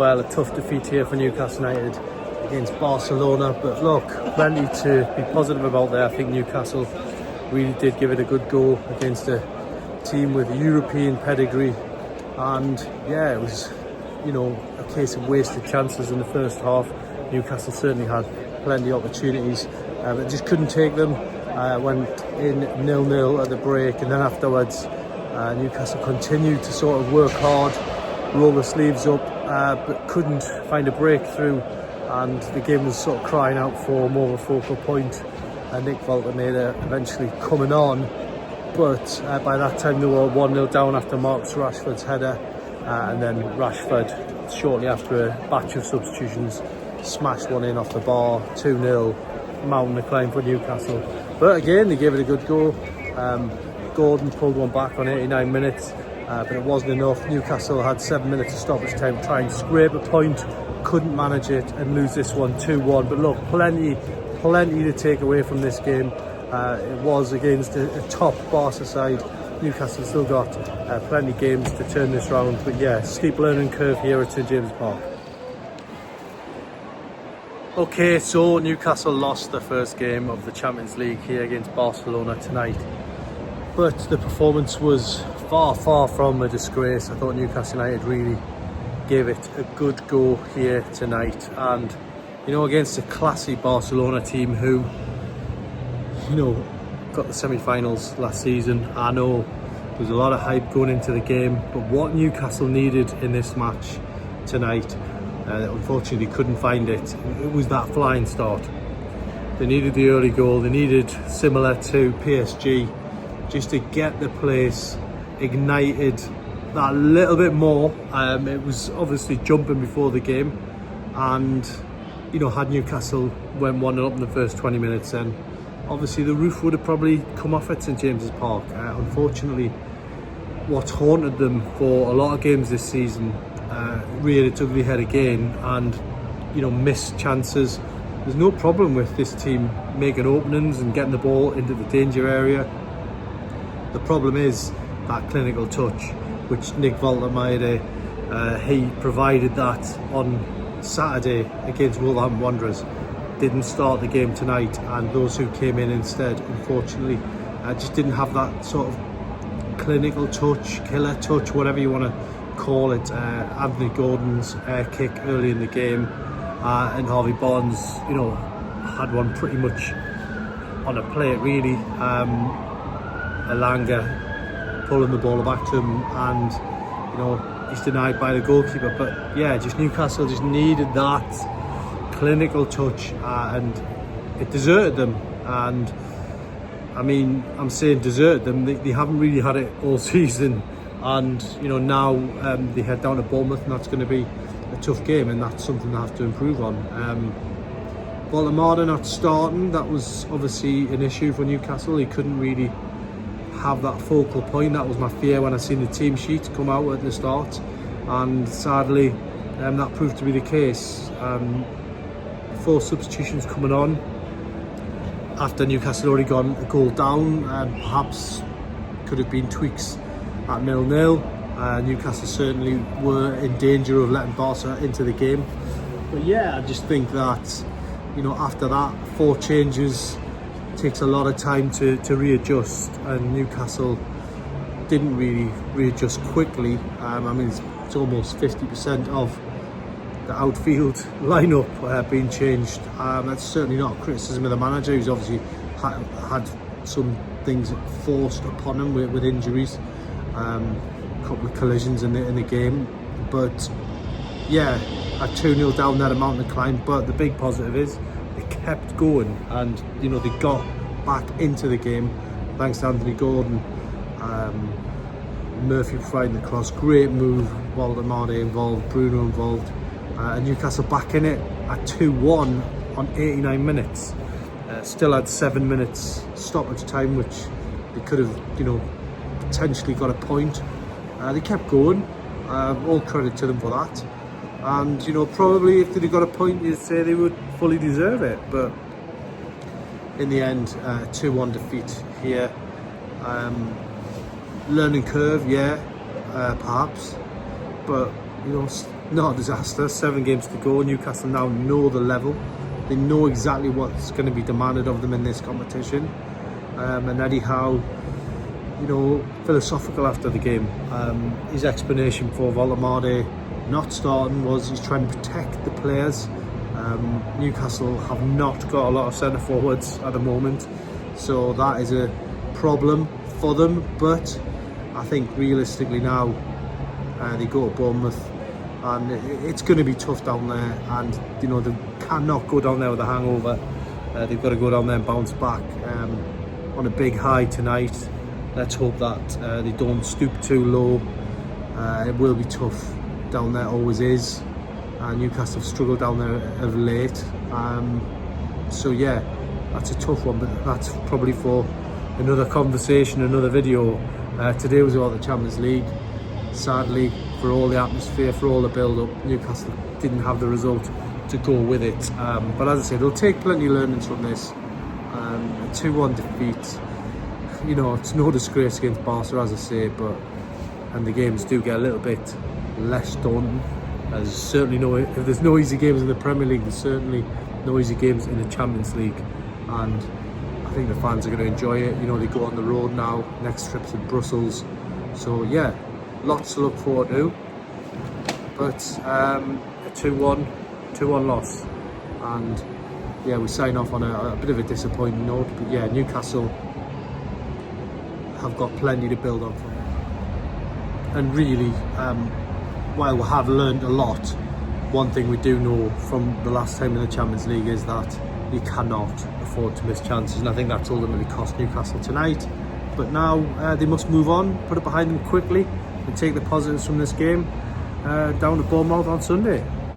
well. A tough defeat here for Newcastle United against Barcelona, but look, plenty to be positive about there. I think Newcastle really did give it a good go against a team with European pedigree, and yeah, it was, you know, a case of wasted chances in the first half. Newcastle certainly had plenty of opportunities, but just couldn't take them. Went in 0-0 at the break, and then afterwards Newcastle continued to sort of work hard, roll the sleeves up, but couldn't find a breakthrough, and the game was sort of crying out for more of a focal point. Nick Woltemade eventually coming on, but by that time they were 1-0 down after Marcus Rashford's header, and then Rashford, shortly after a batch of substitutions, smashed one in off the bar. 2-0, mountain the climb for Newcastle. But again, they gave it a good go. Gordon pulled one back on 89 minutes, but it wasn't enough. Newcastle had 7 minutes of stoppage time to try and scrape a point, couldn't manage it, and lose this one 2-1. But look, plenty to take away from this game. It was against a top Barca side. Newcastle still got plenty of games to turn this round, but yeah, steep learning curve here at St James Park. Okay, so Newcastle lost the first game of the Champions League here against Barcelona tonight, but the performance was far from a disgrace. I thought Newcastle United really gave it a good go here tonight, and you know, against a classy Barcelona team who, you know, got the semi-finals last season. I know there was a lot of hype going into the game, but what Newcastle needed in this match tonight, unfortunately couldn't find it. It was that flying start. They needed the early goal. They needed, similar to PSG, just to get the place ignited that little bit more. It was obviously jumping before the game, and you know, had Newcastle went 1-0 up in the first 20 minutes, then obviously the roof would have probably come off at St James's Park. Unfortunately, what's haunted them for a lot of games this season reared its ugly head again, and you know, missed chances. There's no problem with this team making openings and getting the ball into the danger area. The problem is that clinical touch, which Nick Woltemade, he provided that on Saturday against Wolverhampton Wanderers. Didn't start the game tonight, and those who came in instead, unfortunately, just didn't have that sort of clinical touch, killer touch, whatever you want to call it. Anthony Gordon's kick early in the game, and Harvey Barnes, you know, had one pretty much on a plate really. Elanga pulling the ball back to him, and you know, he's denied by the goalkeeper. But yeah, just Newcastle just needed that clinical touch, and it deserted them. And I mean, I'm saying deserted them, they haven't really had it all season, and you know, now they head down to Bournemouth, and that's going to be a tough game, and that's something they have to improve on. Woltemade not starting, that was obviously an issue for Newcastle. He couldn't really have that focal point. That was my fear when I seen the team sheet come out at the start, and sadly that proved to be the case. 4 substitutions coming on after Newcastle already gone a goal down, and perhaps could have been tweaks at 0-0. Newcastle certainly were in danger of letting Barca into the game. But yeah, I just think that, you know, after that 4 changes, takes a lot of time to readjust, and Newcastle didn't really readjust quickly. I mean, it's almost 50% of the outfield lineup being changed. That's certainly not a criticism of the manager, who's obviously had some things forced upon him with injuries, a couple of collisions in the game. But yeah, at 2-0 down, that amount of climb. But the big positive is they kept going, and you know, they got back into the game thanks to Anthony Gordon. Murphy providing the cross, great move. Woltemade involved, Bruno involved, and Newcastle back in it at 2-1 on 89 minutes. Still had 7 minutes stoppage time, which they could have, you know, potentially got a point. They kept going. All credit to them for that. And you know, probably if they'd got a point, you'd say they would fully deserve it. But in the end, 2-1 defeat here. Learning curve, yeah, perhaps. But you know, not a disaster. 7 games to go. Newcastle now know the level. They know exactly what's going to be demanded of them in this competition. And Eddie Howe, you know, philosophical after the game. His explanation for Woltemade not starting was he's trying to protect the players. Newcastle have not got a lot of centre forwards at the moment, so that is a problem for them. But I think realistically now, they go to Bournemouth, and it's going to be tough down there. And you know, they cannot go down there with a hangover. They've got to go down there and bounce back on a big high tonight. Let's hope that they don't stoop too low. It will be tough down there, always is. Newcastle have struggled down there of late. So yeah, that's a tough one, but that's probably for another conversation, another video. Today was about the Champions League. Sadly, for all the atmosphere, for all the build-up, Newcastle didn't have the result to go with it. But as I say, they'll take plenty of learnings from this. A 2-1 defeat, you know, it's no disgrace against Barcelona, as I say, and the games do get a little bit less daunting. There's certainly if there's no easy games in the Premier League, there's certainly no easy games in the Champions League, and I think the fans are going to enjoy it. You know, they go on the road now, next trip's in Brussels, so yeah, lots to look forward to. But a 2-1 loss, and yeah, we sign off on a bit of a disappointing note. But yeah, Newcastle have got plenty to build on from it. And really, while we have learned a lot, one thing we do know from the last time in the Champions League is that you cannot afford to miss chances, and I think that's ultimately cost Newcastle tonight. But now they must move on, put it behind them quickly, and take the positives from this game down to Bournemouth on Sunday.